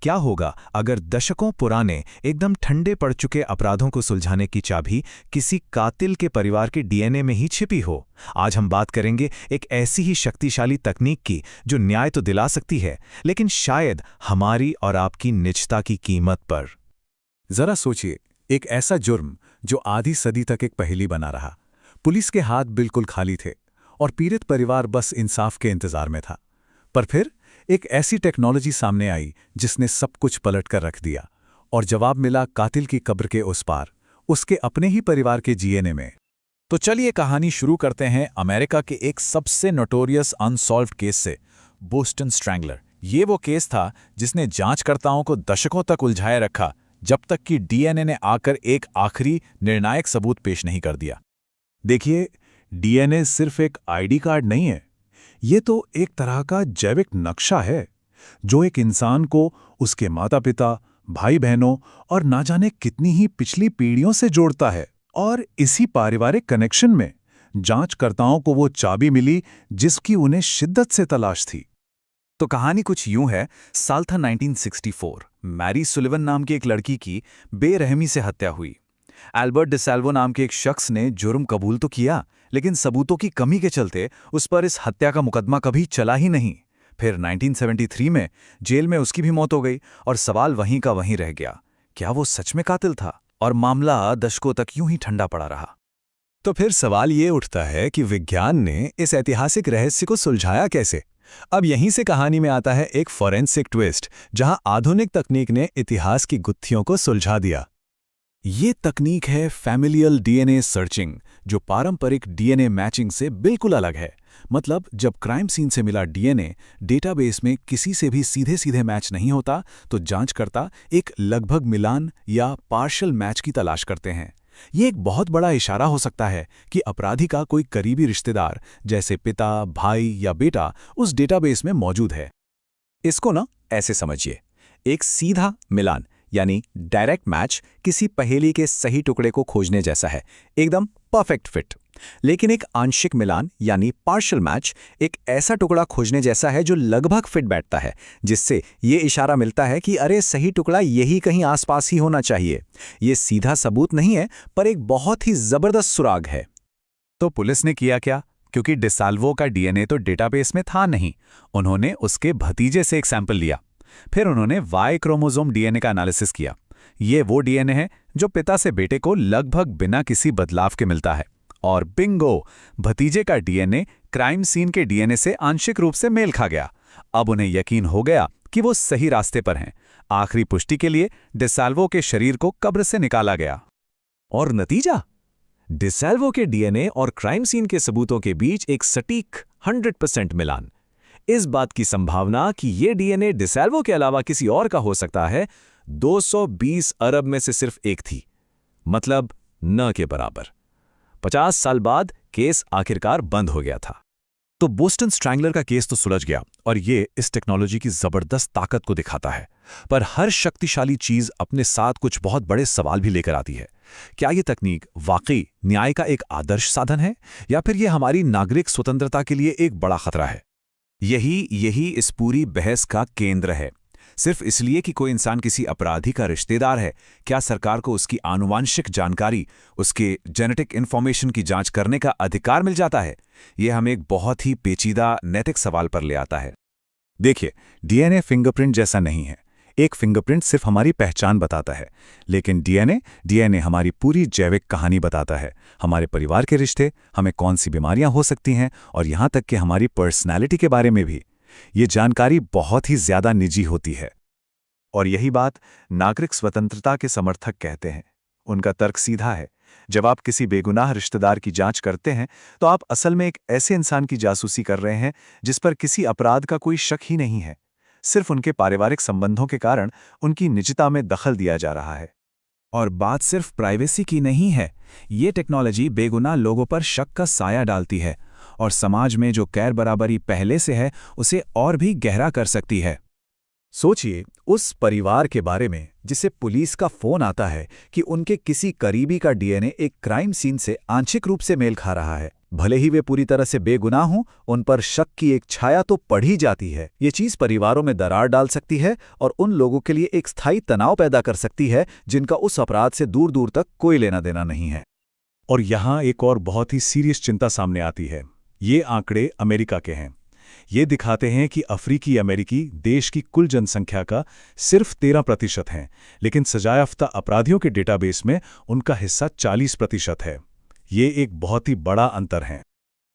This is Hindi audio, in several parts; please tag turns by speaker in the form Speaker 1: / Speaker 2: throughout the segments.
Speaker 1: क्या होगा अगर दशकों पुराने एकदम ठंडे पड़ चुके अपराधों को सुलझाने की चाबी किसी कातिल के परिवार के डीएनए में ही छिपी हो। आज हम बात करेंगे एक ऐसी ही शक्तिशाली तकनीक की जो न्याय तो दिला सकती है, लेकिन शायद हमारी और आपकी निजता की कीमत पर।
Speaker 2: जरा सोचिए, एक ऐसा जुर्म जो आधी सदी तक एक पहेली बना रहा। पुलिस के हाथ बिल्कुल खाली थे और पीड़ित परिवार बस इंसाफ के इंतजार में था। पर फिर एक ऐसी टेक्नोलॉजी सामने आई जिसने सब कुछ पलट कर रख दिया, और जवाब मिला कातिल की कब्र के उस पार, उसके अपने ही परिवार के जीएनए में।
Speaker 3: तो चलिए कहानी शुरू करते हैं अमेरिका के एक सबसे नोटोरियस अनसॉल्व्ड केस से, बोस्टन स्ट्रैंगलर। ये वो केस था जिसने जांचकर्ताओं को दशकों तक उलझाए रखा, जब तक कि डीएनए ने आकर एक आखिरी निर्णायक सबूत पेश नहीं कर दिया।
Speaker 2: देखिए, डीएनए सिर्फ एक आईडी कार्ड नहीं है, ये तो एक तरह का जैविक नक्शा है जो एक इंसान को उसके माता पिता, भाई बहनों और ना जाने कितनी ही पिछली पीढ़ियों से जोड़ता है। और इसी पारिवारिक कनेक्शन में जांचकर्ताओं को वो चाबी मिली जिसकी उन्हें शिद्दत से तलाश थी।
Speaker 3: तो कहानी कुछ यूं है। साल था 1964। मैरी सुलिवन नाम की एक लड़की की बेरहमी से हत्या हुई। एल्बर्ट डिसेल्वो नाम के एक शख्स ने जुर्म कबूल तो किया, लेकिन सबूतों की कमी के चलते उस पर इस हत्या का मुकदमा कभी चला ही नहीं। फिर 1973 में जेल में उसकी भी मौत हो गई और सवाल वहीं का वहीं रह गया, क्या वो सच में कातिल था? और मामला दशकों तक यूं ही ठंडा पड़ा रहा।
Speaker 2: तो फिर सवाल ये उठता है कि विज्ञान ने इस ऐतिहासिक रहस्य को सुलझाया कैसे? अब यहीं से कहानी में आता है एक फॉरेंसिक ट्विस्ट, जहां आधुनिक तकनीक ने इतिहास की गुत्थियों को सुलझा दिया। ये तकनीक है फैमिलियल डीएनए सर्चिंग, जो पारंपरिक डीएनए मैचिंग से बिल्कुल अलग है। मतलब जब क्राइम सीन से मिला डीएनए डेटाबेस में किसी से भी सीधे सीधे मैच नहीं होता, तो जांचकर्ता एक लगभग मिलान या पार्शियल मैच की तलाश करते हैं। ये एक बहुत बड़ा इशारा हो सकता है कि अपराधी का कोई करीबी रिश्तेदार, जैसे पिता, भाई या बेटा, उस डेटाबेस में मौजूद है।
Speaker 3: इसको ना ऐसे समझिए, एक सीधा मिलान यानी डायरेक्ट मैच किसी पहेली के सही टुकड़े को खोजने जैसा है, एकदम परफेक्ट फिट। लेकिन एक आंशिक मिलान यानी पार्शियल मैच एक ऐसा टुकड़ा खोजने जैसा है जो लगभग फिट बैठता है, जिससे ये इशारा मिलता है कि अरे सही टुकड़ा यही कहीं आसपास ही होना चाहिए। ये सीधा सबूत नहीं है, पर एक बहुत ही जबरदस्त सुराग है। तो पुलिस ने किया क्या? क्योंकि डिसाल्वो का डीएनए तो डेटाबेस में था नहीं, उन्होंने उसके भतीजे से एक सैंपल लिया। फिर उन्होंने वाई क्रोमोसोम डीएनए का एनालिसिस किया। ये वो डीएनए है जो पिता से बेटे को लगभग बिना किसी बदलाव के मिलता है। और बिंगो, भतीजे का डीएनए क्राइम सीन के डीएनए से आंशिक रूप से मेल खा गया। अब उन्हें यकीन हो गया कि वो सही रास्ते पर हैं। आखिरी पुष्टि के लिए डिसाल्वो के शरीर को कब्र से निकाला गया।
Speaker 2: और नतीजा? डिसाल्वो के डीएनए और क्राइम सीन के सबूतों के बीच एक सटीक 100% मिलान। इस बात की संभावना कि ये डीएनए डिसाल्वो के अलावा किसी और का हो सकता है 220 अरब में से सिर्फ एक थी, मतलब न के बराबर। 50 साल बाद केस आखिरकार बंद हो गया था। तो बोस्टन स्ट्रैंगलर का केस तो सुलझ गया, और ये इस टेक्नोलॉजी की जबरदस्त ताकत को दिखाता है। पर हर शक्तिशाली चीज अपने साथ कुछ बहुत बड़े सवाल भी लेकर आती है। क्या ये तकनीक वाकई न्याय का एक आदर्श साधन है, या फिर ये हमारी नागरिक स्वतंत्रता के लिए एक बड़ा खतरा है?
Speaker 3: यही इस पूरी बहस का केंद्र है। सिर्फ इसलिए कि कोई इंसान किसी अपराधी का रिश्तेदार है, क्या सरकार को उसकी आनुवांशिक जानकारी, उसके जेनेटिक इन्फॉर्मेशन की जांच करने का अधिकार मिल जाता है? यह हमें एक बहुत ही पेचीदा नैतिक सवाल पर ले आता है।
Speaker 2: देखिए, डीएनए फिंगरप्रिंट जैसा नहीं है। एक फिंगरप्रिंट सिर्फ हमारी पहचान बताता है, लेकिन डीएनए हमारी पूरी जैविक कहानी बताता है। हमारे परिवार के रिश्ते, हमें कौन सी बीमारियां हो सकती हैं, और यहां तक कि हमारी पर्सनैलिटी के बारे में भी। ये जानकारी बहुत ही ज्यादा निजी होती है। और यही बात नागरिक स्वतंत्रता के समर्थक कहते हैं। उनका तर्क सीधा है, जब आप किसी बेगुनाह रिश्तेदार की जांच करते हैं, तो आप असल में एक ऐसे इंसान की जासूसी कर रहे हैं जिस पर किसी अपराध का कोई शक ही नहीं है। सिर्फ उनके पारिवारिक संबंधों के कारण उनकी निजता में दखल दिया जा रहा है।
Speaker 3: और बात सिर्फ प्राइवेसी की नहीं है। ये टेक्नोलॉजी बेगुनाह लोगों पर शक का साया डालती है, और समाज में जो गैर बराबरी पहले से है उसे और भी गहरा कर सकती है।
Speaker 2: सोचिए उस परिवार के बारे में जिसे पुलिस का फोन आता है कि उनके किसी करीबी का डीएनए एक क्राइम सीन से आंशिक रूप से मेल खा रहा है।
Speaker 3: भले ही वे पूरी तरह से बेगुनाह हों, उन पर शक की एक छाया तो पड़ ही जाती है। ये चीज़ परिवारों में दरार डाल सकती है और उन लोगों के लिए एक स्थायी तनाव पैदा कर सकती है जिनका उस अपराध से दूर दूर तक कोई लेना देना नहीं है।
Speaker 2: और यहाँ एक और बहुत ही सीरियस चिंता सामने आती है। ये आंकड़े अमेरिका के हैं। ये दिखाते हैं कि अफ्रीकी अमेरिकी देश की कुल जनसंख्या का सिर्फ 13% हैं, लेकिन सजायाफ्ता अपराधियों के डेटाबेस में उनका हिस्सा 40% है। ये एक बहुत ही बड़ा अंतर है।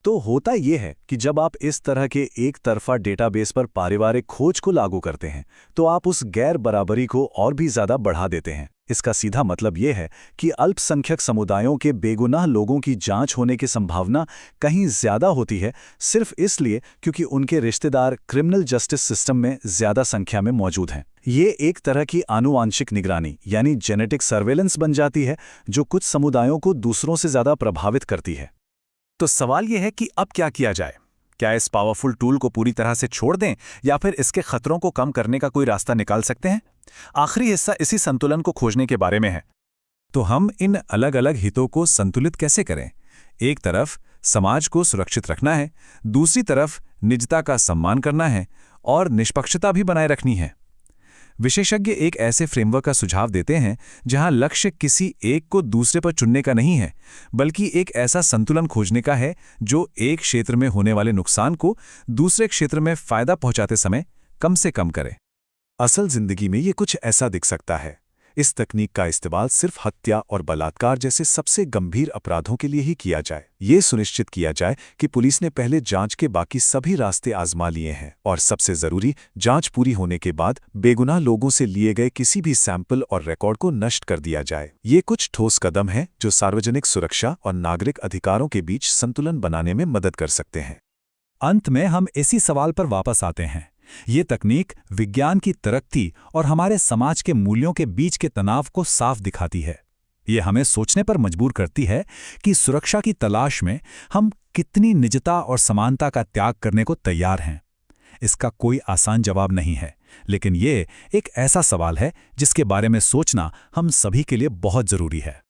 Speaker 3: तो होता ये है कि जब आप इस तरह के एक तरफा डेटाबेस पर पारिवारिक खोज को लागू करते हैं, तो आप उस गैर बराबरी को और भी ज़्यादा बढ़ा देते हैं। इसका सीधा मतलब ये है कि अल्पसंख्यक समुदायों के बेगुनाह लोगों की जांच होने की संभावना कहीं ज़्यादा होती है, सिर्फ इसलिए क्योंकि उनके रिश्तेदार क्रिमिनल जस्टिस सिस्टम में ज़्यादा संख्या में मौजूद हैं। ये एक तरह की आनुवांशिक निगरानी यानी जेनेटिक सर्वेलेंस बन जाती है, जो कुछ समुदायों को दूसरों से ज़्यादा प्रभावित करती है। तो सवाल यह है कि अब क्या किया जाए? क्या इस पावरफुल टूल को पूरी तरह से छोड़ दें या फिर इसके खतरों को कम करने का कोई रास्ता निकाल सकते हैं? आखिरी हिस्सा इसी संतुलन को खोजने के बारे में है।
Speaker 2: तो हम इन अलग अलग हितों को संतुलित कैसे करें? एक तरफ समाज को सुरक्षित रखना है, दूसरी तरफ निजता का सम्मान करना है और निष्पक्षता भी बनाए रखनी है। विशेषज्ञ एक ऐसे फ्रेमवर्क का सुझाव देते हैं जहां लक्ष्य किसी एक को दूसरे पर चुनने का नहीं है, बल्कि एक ऐसा संतुलन खोजने का है जो एक क्षेत्र में होने वाले नुकसान को दूसरे क्षेत्र में फायदा पहुंचाते समय कम से कम करे।
Speaker 3: असल जिंदगी में ये कुछ ऐसा दिख सकता है। इस तकनीक का इस्तेमाल सिर्फ हत्या और बलात्कार जैसे सबसे गंभीर अपराधों के लिए ही किया जाए। ये सुनिश्चित किया जाए कि पुलिस ने पहले जांच के बाकी सभी रास्ते आजमा लिए हैं और सबसे जरूरी, जांच पूरी होने के बाद बेगुनाह लोगों से लिए गए किसी भी सैंपल और रिकॉर्ड को नष्ट कर दिया जाए। ये कुछ ठोस कदम हैं जो सार्वजनिक सुरक्षा और नागरिक अधिकारों के बीच संतुलन बनाने में मदद कर सकते हैं।
Speaker 2: अंत में हम इसी सवाल पर वापस आते हैं। ये तकनीक विज्ञान की तरक्की और हमारे समाज के मूल्यों के बीच के तनाव को साफ दिखाती है। ये हमें सोचने पर मजबूर करती है कि सुरक्षा की तलाश में हम कितनी निजता और समानता का त्याग करने को तैयार हैं। इसका कोई आसान जवाब नहीं है, लेकिन ये एक ऐसा सवाल है जिसके बारे में सोचना हम सभी के लिए बहुत जरूरी है।